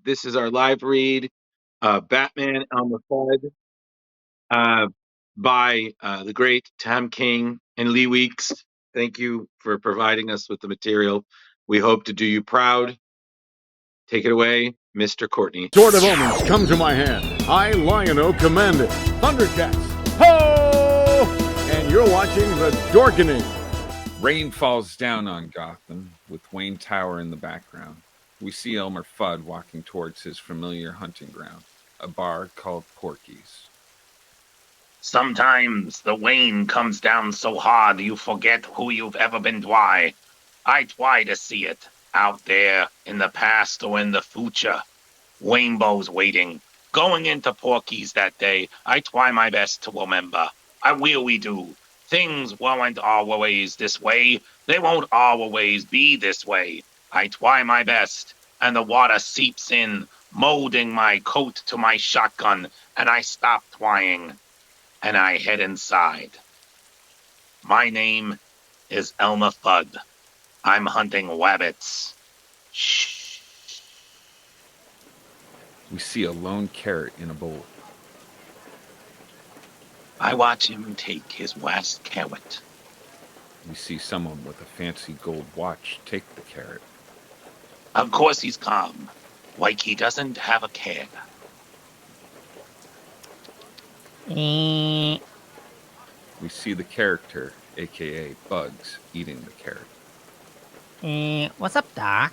This is our live read, Batman and Elmer Fudd, uh, by the great Tom King and Lee Weeks. Thank you for providing us with the material. We hope to do you proud. Take it away, Mr. Courtney. Sword of Omens, come to my hand. I, Lion-O, command it. Thundercats, ho! And you're watching The Dorkening. Rain falls down on Gotham, with Wayne Tower in the background. We see Elmer Fudd walking towards his familiar hunting ground, a bar called Porky's. Sometimes the rain comes down so hard you forget who you've ever been try. I try to see it, out there, in the past or in the future. Rainbows waiting, going into Porky's that day. I try my best to remember. I really do. Things weren't always this way. They won't always be this way. I try my best, and the water seeps in, molding my coat to my shotgun, and I stop trying, and I head inside. My name is Elmer Fudd. I'm hunting rabbits. Shh. We see a lone carrot in a bowl. I watch him take his last carrot. We see someone with a fancy gold watch take the carrot. Of course he's calm, like he doesn't have a care. We see the character, aka Bugs, eating the carrot. What's up, Doc?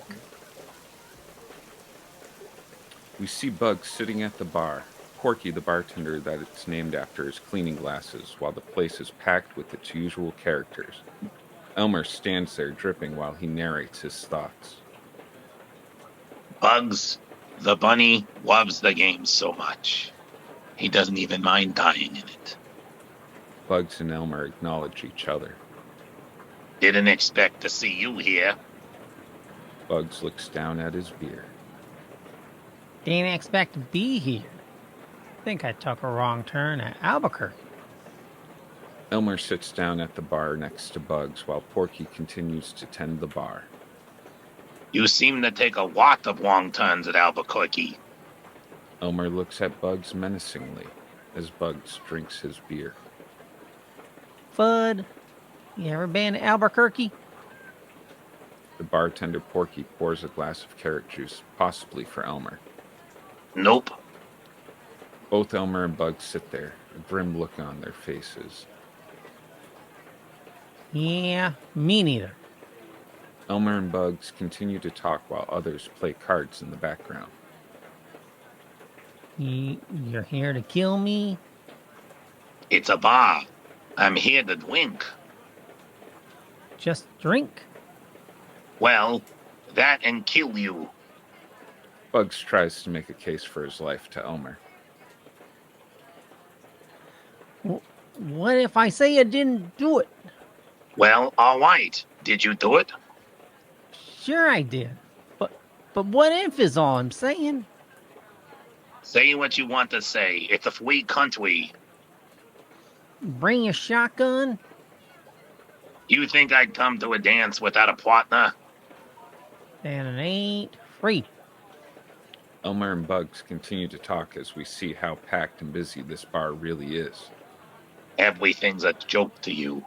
We see Bugs sitting at the bar. Porky, the bartender that it's named after, is cleaning glasses, while the place is packed with its usual characters. Elmer stands there dripping while he narrates his thoughts. Bugs, the bunny, loves the game so much. He doesn't even mind dying in it. Bugs and Elmer acknowledge each other. Didn't expect to see you here. Bugs looks down at his beer. Didn't expect to be here. Think I took a wrong turn at Albuquerque. Elmer sits down at the bar next to Bugs while Porky continues to tend the bar. You seem to take a lot of wrong turns at Albuquerque. Elmer looks at Bugs menacingly as Bugs drinks his beer. Fudd, you ever been to Albuquerque? The bartender Porky pours a glass of carrot juice, possibly for Elmer. Nope. Both Elmer and Bugs sit there, a grim look on their faces. Yeah, me neither. Elmer and Bugs continue to talk while others play cards in the background. You're here to kill me? It's a bar. I'm here to drink. Just drink? Well, that and kill you. Bugs tries to make a case for his life to Elmer. What if I say I didn't do it? Well, all right. Did you do it? Sure I did. But what if is all I'm saying? Say what you want to say. It's a free country. Bring a shotgun? You think I'd come to a dance without a partner? Then it ain't free. Elmer and Bugs continue to talk as we see how packed and busy this bar really is. Everything's a joke to you.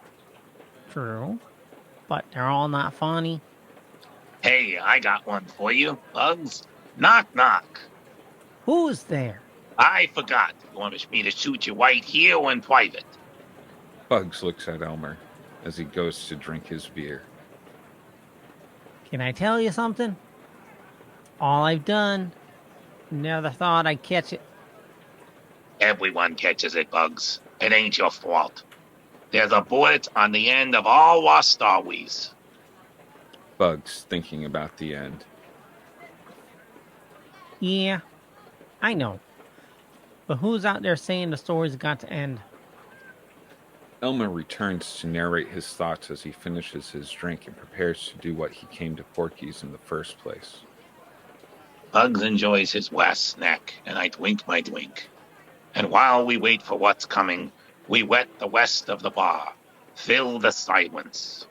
True. But they're all not funny. Hey, I got one for you, Bugs. Knock, knock. Who's there? I forgot. You want me to shoot you right here or in private? Bugs looks at Elmer as he goes to drink his beer. Can I tell you something? All I've done, never thought I'd catch it. Everyone catches it, Bugs. It ain't your fault. There's a bullet on the end of all our stories. Bugs thinking about the end. Yeah, I know. But who's out there saying the story's got to end? Elmer returns to narrate his thoughts as he finishes his drink and prepares to do what he came to Porky's in the first place. Bugs enjoys his last snack, and I drink my drink. And while we wait for what's coming, we wet the rest of the bar. Fill the silence.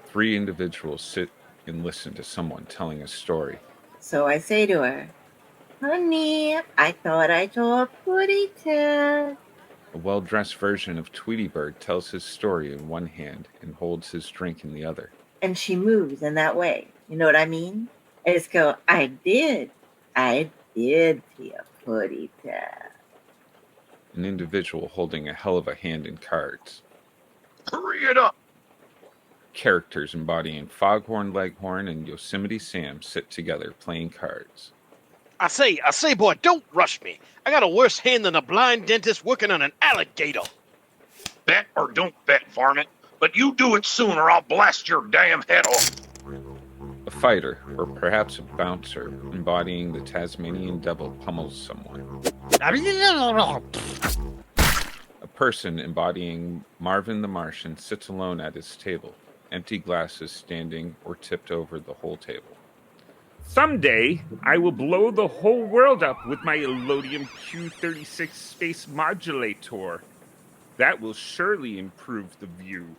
3 individuals sit and listen to someone telling a story. So I say to her, Honey, I thought I saw a putty tat. A well-dressed version of Tweety Bird tells his story in one hand and holds his drink in the other. And she moves in that way. You know what I mean? I just go, I did see a putty tat. An individual holding a hell of a hand in cards. Hurry it up! Characters embodying Foghorn Leghorn and Yosemite Sam sit together playing cards. I say, boy, don't rush me. I got a worse hand than a blind dentist working on an alligator. Bet or don't bet, varmint. But you do it soon or I'll blast your damn head off. A fighter, or perhaps a bouncer, embodying the Tasmanian devil pummels someone. A person embodying Marvin the Martian sits alone at his table, empty glasses standing or tipped over the whole table. Someday, I will blow the whole world up with my Elodium Q36 space modulator. That will surely improve the view.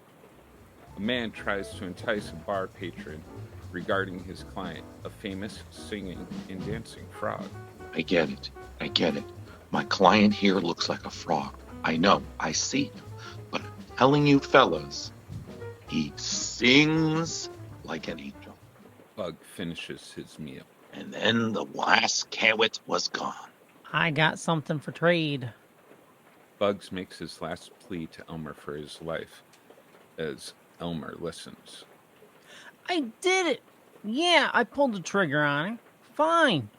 A man tries to entice a bar patron regarding his client, a famous singing and dancing frog. I get it. My client here looks like a frog. I know, I see him. But I'm telling you fellas, he sings like an angel. Bug finishes his meal. And then the last carrot was gone. I got something for trade. Bugs makes his last plea to Elmer for his life as Elmer listens. I did it! Yeah, I pulled the trigger on it. Fine.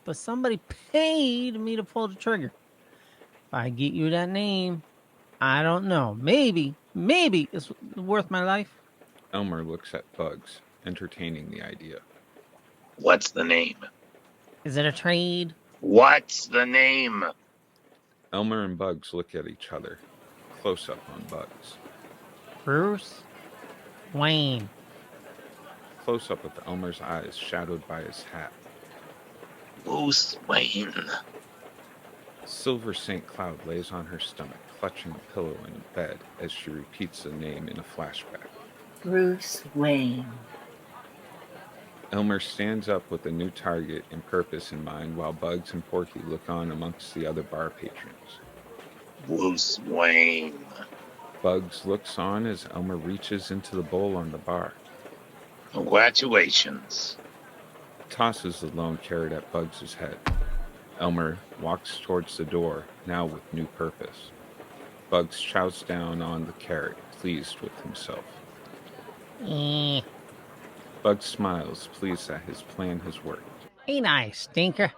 But somebody paid me to pull the trigger. If I get you that name, I don't know. Maybe it's worth my life. Elmer looks at Bugs, entertaining the idea. What's the name? Is it a trade? What's the name? Elmer and Bugs look at each other. Close up on Bugs. Bruce Wayne. Close up with Elmer's eyes shadowed by his hat. Bruce Wayne. Silver St. Cloud lays on her stomach, clutching a pillow in bed as she repeats the name in a flashback. Bruce Wayne. Elmer stands up with a new target and purpose in mind while Bugs and Porky look on amongst the other bar patrons. Bruce Wayne. Bugs looks on as Elmer reaches into the bowl on the bar. Congratulations. Tosses the lone carrot at Bugs' head. Elmer walks towards the door, now with new purpose. Bugs chows down on the carrot, pleased with himself. Bugs smiles, pleased that his plan has worked. Ain't I a stinker?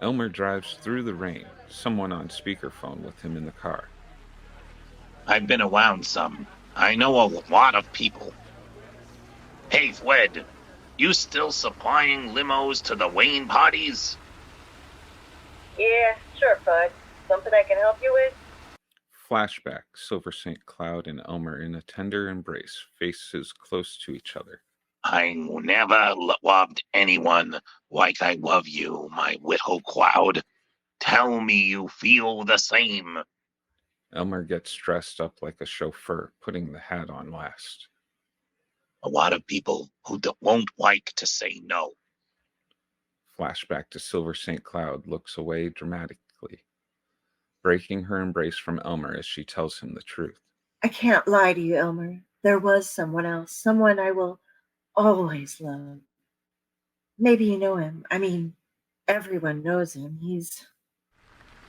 Elmer drives through the rain, someone on speakerphone with him in the car. I've been around some. I know a lot of people. Hey, Fred, you still supplying limos to the Wayne parties? Yeah, sure, Fudd. Something I can help you with? Flashback, Silver St. Cloud and Elmer in a tender embrace, faces close to each other. I never loved anyone like I love you, my little Cloud. Tell me you feel the same. Elmer gets dressed up like a chauffeur, putting the hat on last. A lot of people who won't like to say no. Flashback to Silver St. Cloud looks away dramatically, breaking her embrace from Elmer as she tells him the truth. I can't lie to you, Elmer. There was someone else, someone I will always love. Maybe you know him. I mean, everyone knows him. He's...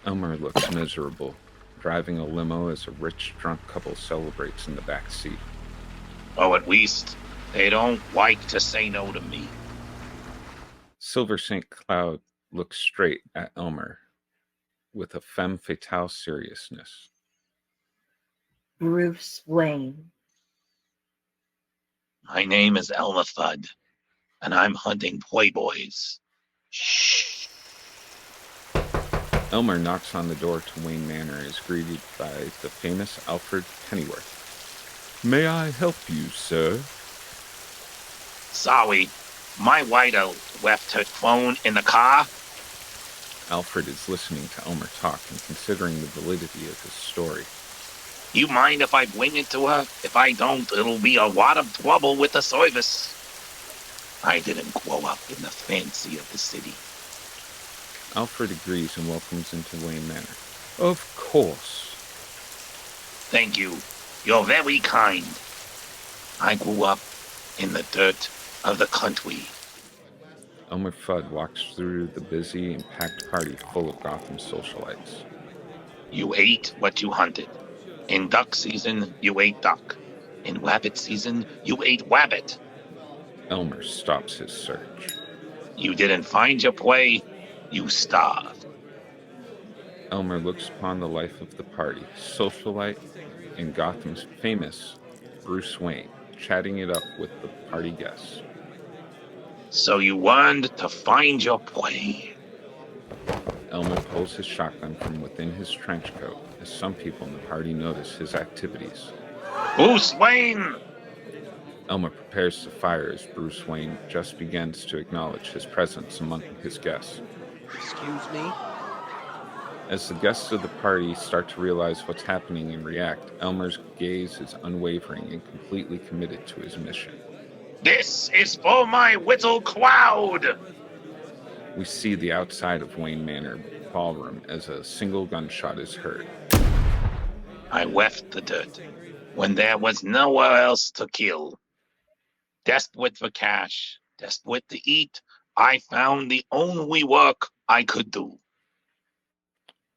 Elmer looks miserable, driving a limo as a rich, drunk couple celebrates in the back seat. Oh, at least they don't like to say no to me. Silver St. Cloud looks straight at Elmer with a femme fatale seriousness. Bruce Wayne. My name is Elmer Fudd, and I'm hunting playboys. Shh. Elmer knocks on the door to Wayne Manor and is greeted by the famous Alfred Pennyworth. May I help you, sir? Sorry, my wife left her phone in the car. Alfred is listening to Elmer talk and considering the validity of his story. You mind if I bring it to her? If I don't, it'll be a lot of trouble with the service. I didn't grow up in the fancy of the city. Alfred agrees and welcomes into Wayne Manor. Of course. Thank you. You're very kind. I grew up in the dirt of the country. Elmer Fudd walks through the busy and packed party full of Gotham socialites. You ate what you hunted. In duck season, you ate duck. In rabbit season, you ate rabbit. Elmer stops his search. You didn't find your prey, you starved. Elmer looks upon the life of the party, socialite and Gotham's famous Bruce Wayne, chatting it up with the party guests. So you learned to find your prey. Elmer pulls his shotgun from within his trench coat as some people in the party notice his activities. Bruce Wayne! Elmer prepares to fire as Bruce Wayne just begins to acknowledge his presence among his guests. Excuse me? As the guests of the party start to realize what's happening and react, Elmer's gaze is unwavering and completely committed to his mission. This is for my little crowd! We see the outside of Wayne Manor ballroom as a single gunshot is heard. I left the dirt when there was nowhere else to kill. Desperate for cash, desperate to eat, I found the only work I could do.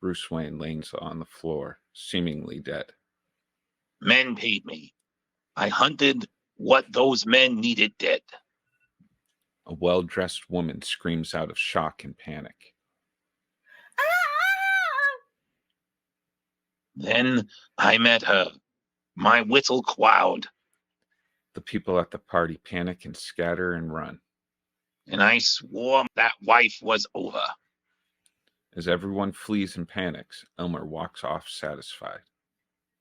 Bruce Wayne lays on the floor, seemingly dead. Men paid me. I hunted what those men needed dead. A well-dressed woman screams out of shock and panic. Then I met her, my little crowd, The people at the party panic and scatter and run. and I swore that life was over. As everyone flees and panics, Elmer walks off satisfied.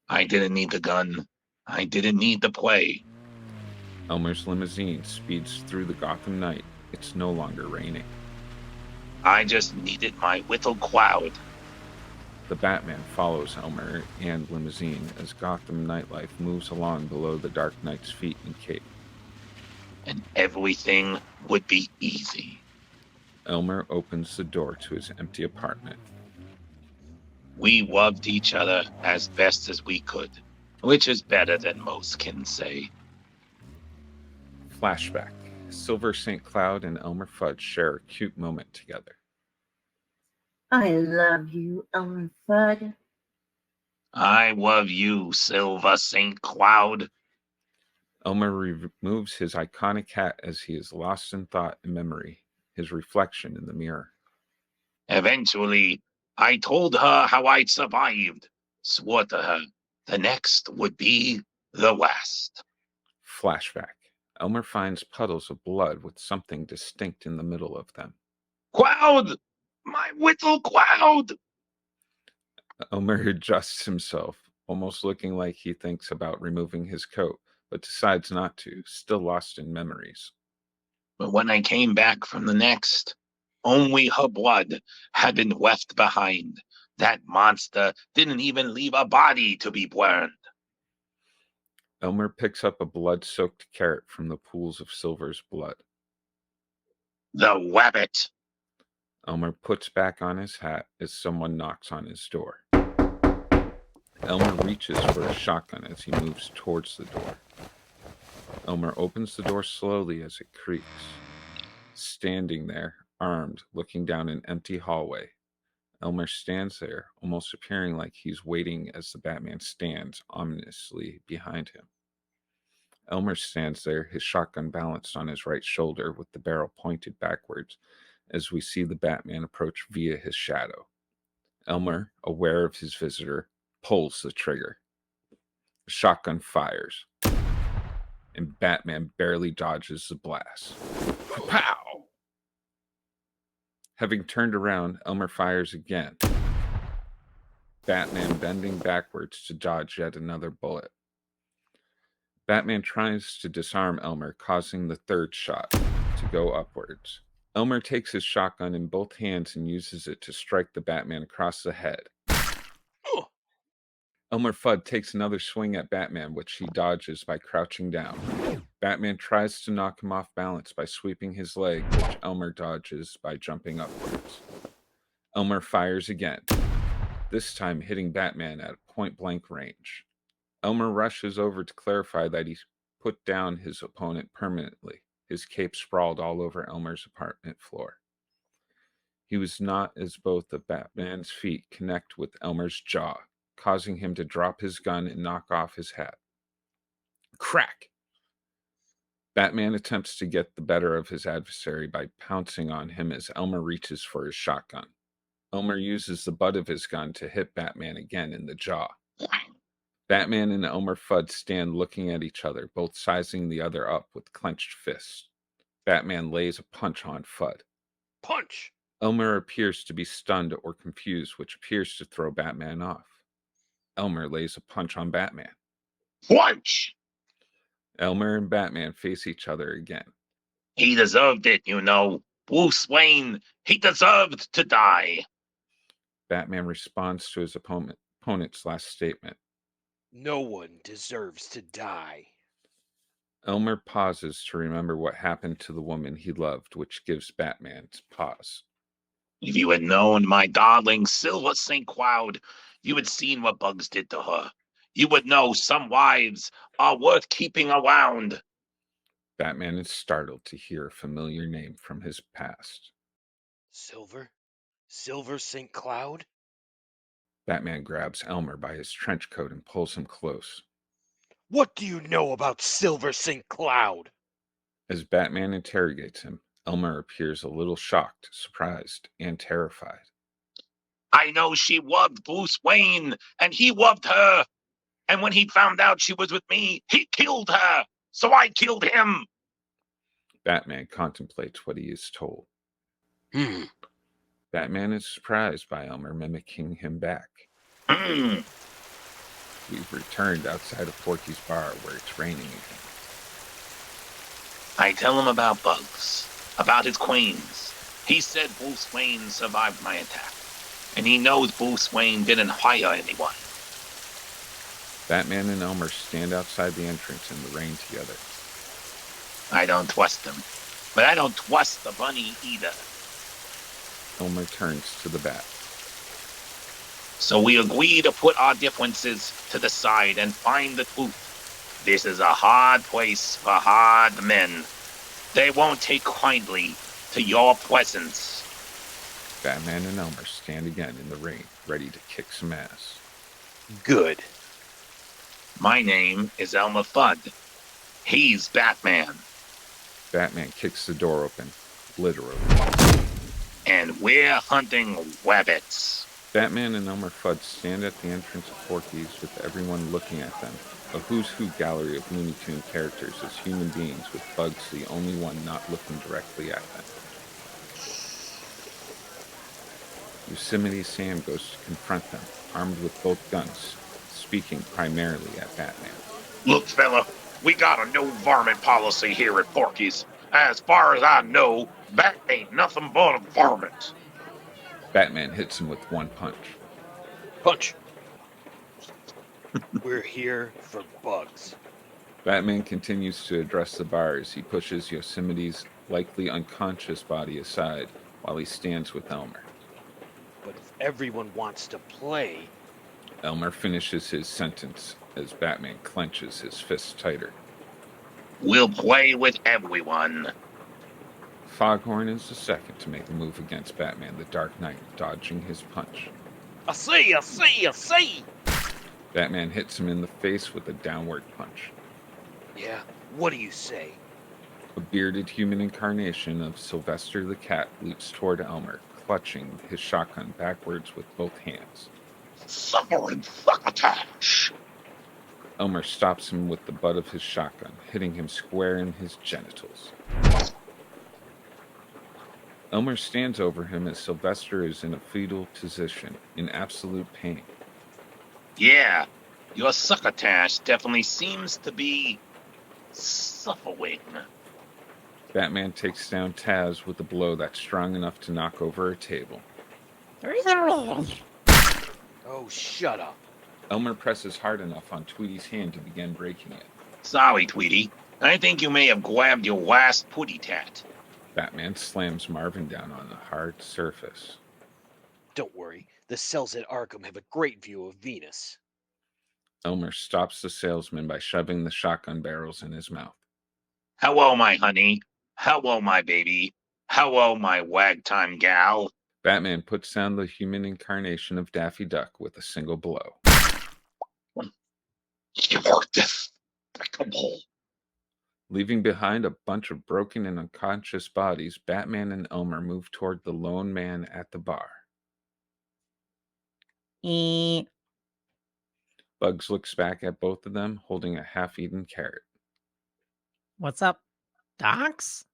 I didn't need the gun. I didn't need the play. Elmer's limousine speeds through the Gotham night. It's no longer raining. I just needed my little crowd. The Batman follows Elmer and limousine as Gotham nightlife moves along below the Dark Knight's feet and cape. And everything would be easy. Elmer opens the door to his empty apartment. We loved each other as best as we could, which is better than most can say. Flashback. Silver St. Cloud and Elmer Fudd share a cute moment together. I love you, Elmer Fudd. I love you, Silver St. Cloud. Elmer removes his iconic hat as he is lost in thought and memory, his reflection in the mirror. Eventually, I told her how I'd survived, swore to her the next would be the last. Flashback. Elmer finds puddles of blood with something distinct in the middle of them. Cloud! My little cloud! Elmer adjusts himself, almost looking like he thinks about removing his coat, but decides not to, still lost in memories. But when I came back from the next, only her blood had been left behind. That monster didn't even leave a body to be burned. Elmer picks up a blood-soaked carrot from the pools of Silver's blood. The rabbit! Elmer puts back on his hat as someone knocks on his door. Elmer reaches for a shotgun as he moves towards the door. Elmer opens the door slowly as it creaks. Standing there, armed, looking down an empty hallway, Elmer stands there, almost appearing like he's waiting as the Batman stands ominously behind him. Elmer stands there, his shotgun balanced on his right shoulder with the barrel pointed backwards, as we see the Batman approach via his shadow. Elmer, aware of his visitor, pulls the trigger. The shotgun fires, and Batman barely dodges the blast. Pow! Having turned around, Elmer fires again. Batman bending backwards to dodge yet another bullet. Batman tries to disarm Elmer, causing the third shot to go upwards. Elmer takes his shotgun in both hands and uses it to strike the Batman across the head. Elmer Fudd takes another swing at Batman, which he dodges by crouching down. Batman tries to knock him off balance by sweeping his leg, which Elmer dodges by jumping upwards. Elmer fires again, this time hitting Batman at point-blank range. Elmer rushes over to clarify that he's put down his opponent permanently, his cape sprawled all over Elmer's apartment floor. He was not as both of Batman's feet connect with Elmer's jaw, causing him to drop his gun and knock off his hat. Crack! Batman attempts to get the better of his adversary by pouncing on him as Elmer reaches for his shotgun. Elmer uses the butt of his gun to hit Batman again in the jaw. Batman and Elmer Fudd stand looking at each other, both sizing the other up with clenched fists. Batman lays a punch on Fudd. Punch! Elmer appears to be stunned or confused, which appears to throw Batman off. Elmer lays a punch on Batman. Punch! Elmer and Batman face each other again. He deserved it, you know. Bruce Wayne, he deserved to die. Batman responds to his opponent's last statement. No one deserves to die. Elmer pauses to remember what happened to the woman he loved, which gives Batman pause. If you had known my darling Silver St. Cloud, you had seen what Bugs did to her. You would know some wives are worth keeping around. Batman is startled to hear a familiar name from his past. Silver? Silver St. Cloud? Batman grabs Elmer by his trench coat and pulls him close. What do you know about Silver St. Cloud? As Batman interrogates him, Elmer appears a little shocked, surprised, and terrified. I know she loved Bruce Wayne, and he loved her. And when he found out she was with me, he killed her. So I killed him. Batman contemplates what he is told. Batman is surprised by Elmer mimicking him back. We've returned outside of Porky's bar where it's raining again. I tell him about Bugs, about his queens. He said Bruce Wayne survived my attack, and he knows Bruce Wayne didn't hire anyone. Batman and Elmer stand outside the entrance in the rain together. I don't trust him, but I don't trust the bunny either. Elmer turns to the Bat. So we agree to put our differences to the side and find the truth. This is a hard place for hard men. They won't take kindly to your presence. Batman and Elmer stand again in the rain, ready to kick some ass. Good. My name is Elmer Fudd. He's Batman. Batman kicks the door open, literally. And we're hunting rabbits. Batman and Elmer Fudd stand at the entrance of Porky's with everyone looking at them. A who's who gallery of Looney Tunes characters as human beings, with Bugs the only one not looking directly at them. Yosemite Sam goes to confront them, armed with both guns, speaking primarily at Batman. Look, fella, we got a no varmint policy here at Porky's. As far as I know, that ain't nothing but a varmint. Batman hits him with one punch. Punch. We're here for Bugs. Batman continues to address the bar as he pushes Yosemite's likely unconscious body aside while he stands with Elmer. But if everyone wants to play... Elmer finishes his sentence as Batman clenches his fists tighter. We'll play with everyone. Foghorn is the second to make a move against Batman the Dark Knight, dodging his punch. I see! Batman hits him in the face with a downward punch. Yeah, what do you say? A bearded human incarnation of Sylvester the Cat leaps toward Elmer, clutching his shotgun backwards with both hands. Suffering succotash! Elmer stops him with the butt of his shotgun, hitting him square in his genitals. Elmer stands over him as Sylvester is in a fetal position, in absolute pain. Yeah, your succotash definitely seems to be suffering. Batman takes down Taz with a blow that's strong enough to knock over a table. Oh, shut up. Elmer presses hard enough on Tweety's hand to begin breaking it. Sorry, Tweety. I think you may have grabbed your last putty tat. Batman slams Marvin down on the hard surface. Don't worry, the cells at Arkham have a great view of Venus. Elmer stops the salesman by shoving the shotgun barrels in his mouth. Hello, my honey. Hello, my baby. Hello, my wagtime gal. Batman puts down the human incarnation of Daffy Duck with a single blow. You're despicable. Leaving behind a bunch of broken and unconscious bodies, Batman and Elmer move toward the lone man at the bar. Bugs looks back at both of them, holding a half-eaten carrot. What's up, Docs?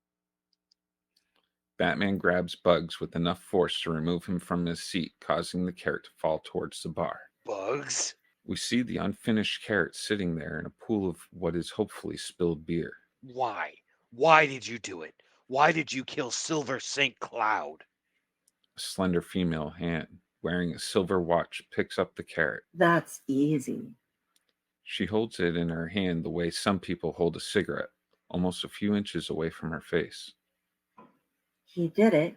Batman grabs Bugs with enough force to remove him from his seat, causing the carrot to fall towards the bar. Bugs? We see the unfinished carrot sitting there in a pool of what is hopefully spilled beer. Why? Why did you do it? Why did you kill Silver St. Cloud? A slender female hand, wearing a silver watch, picks up the carrot. That's easy. She holds it in her hand the way some people hold a cigarette, almost a few inches away from her face. He did it.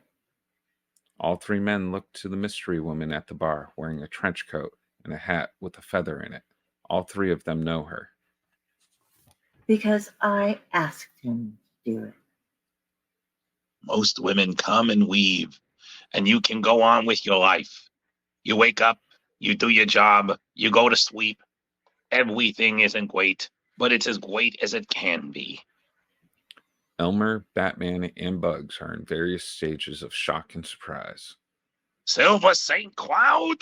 All three men look to the mystery woman at the bar, wearing a trench coat and a hat with a feather in it. All three of them know her. Because I asked him to do it. Most women come and weave, and you can go on with your life. You wake up, you do your job, you go to sleep. Everything isn't great, but it's as great as it can be. Elmer, Batman, and Bugs are in various stages of shock and surprise. Silver St. Cloud?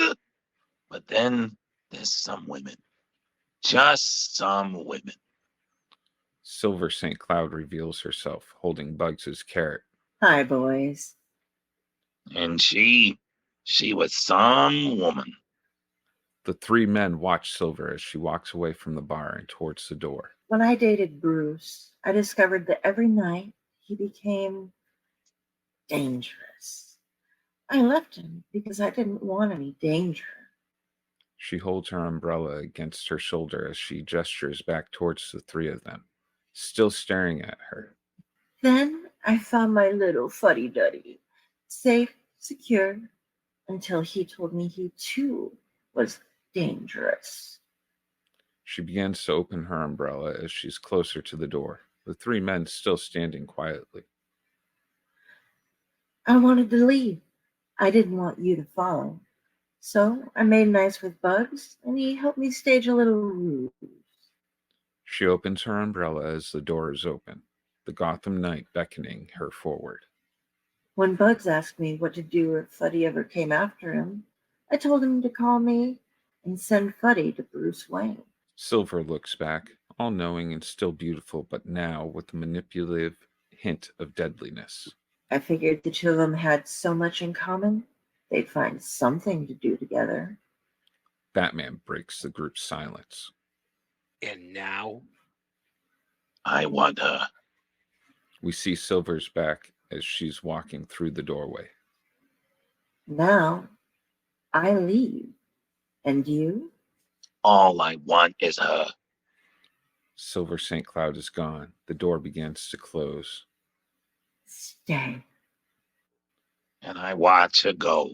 But then there's some women. Just some women. Silver St. Cloud reveals herself, holding Bugs' carrot. Hi, boys. And she was some woman. The three men watch Silver as she walks away from the bar and towards the door. When I dated Bruce, I discovered that every night he became dangerous. I left him because I didn't want any danger. She holds her umbrella against her shoulder as she gestures back towards the three of them, still staring at her. Then I found my little fuddy-duddy, safe, secure, until he told me he too was dangerous. She begins to open her umbrella as she's closer to the door, the three men still standing quietly. I wanted to leave. I didn't want you to follow. So I made nice with Bugs, and he helped me stage a little ruse. She opens her umbrella as the door is open, the Gotham night beckoning her forward. When Bugs asked me what to do if Fuddy ever came after him, I told him to call me and send Fuddy to Bruce Wayne. Silver looks back, all knowing and still beautiful, but now with a manipulative hint of deadliness. I figured the two of them had so much in common, they'd find something to do together. Batman breaks the group's silence. And now? I want her. We see Silver's back as she's walking through the doorway. Now, I leave. And you? All I want is her. Silver St. Cloud is gone. The door begins to close. Stay. And I watch her go.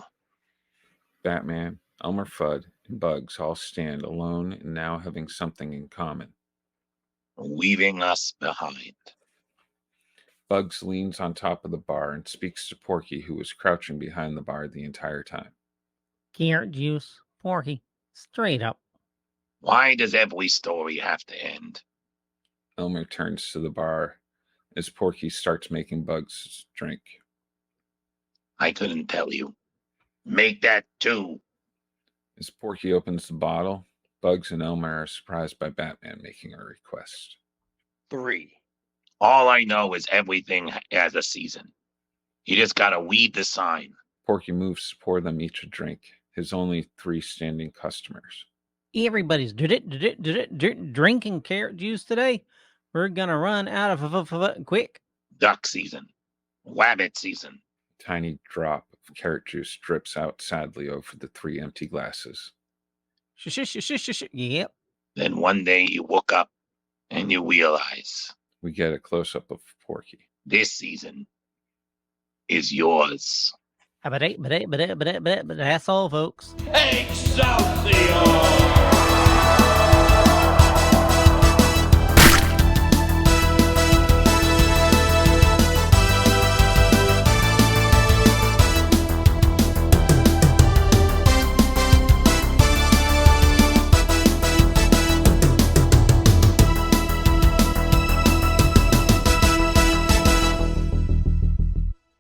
Batman, Elmer Fudd, and Bugs all stand alone and now having something in common. Leaving us behind. Bugs leans on top of the bar and speaks to Porky, who was crouching behind the bar the entire time. Carrot juice, Porky, straight up. Why does every story have to end? Elmer turns to the bar as Porky starts making Bugs drink. I couldn't tell you. Make that 2. As Porky opens the bottle, Bugs and Elmer are surprised by Batman making a request. 3. All I know is everything has a season. You just gotta weed the sign. Porky moves to pour them each a drink, his only 3 standing customers. Everybody's drinking carrot juice today. We're gonna run out of quick. Duck season. Rabbit season. A tiny drop of carrot juice drips out sadly over the 3 empty glasses. Yep. Then one day you woke up and you realize We get a close-up of Porky. this season is yours. But that's all, folks. Excelsior!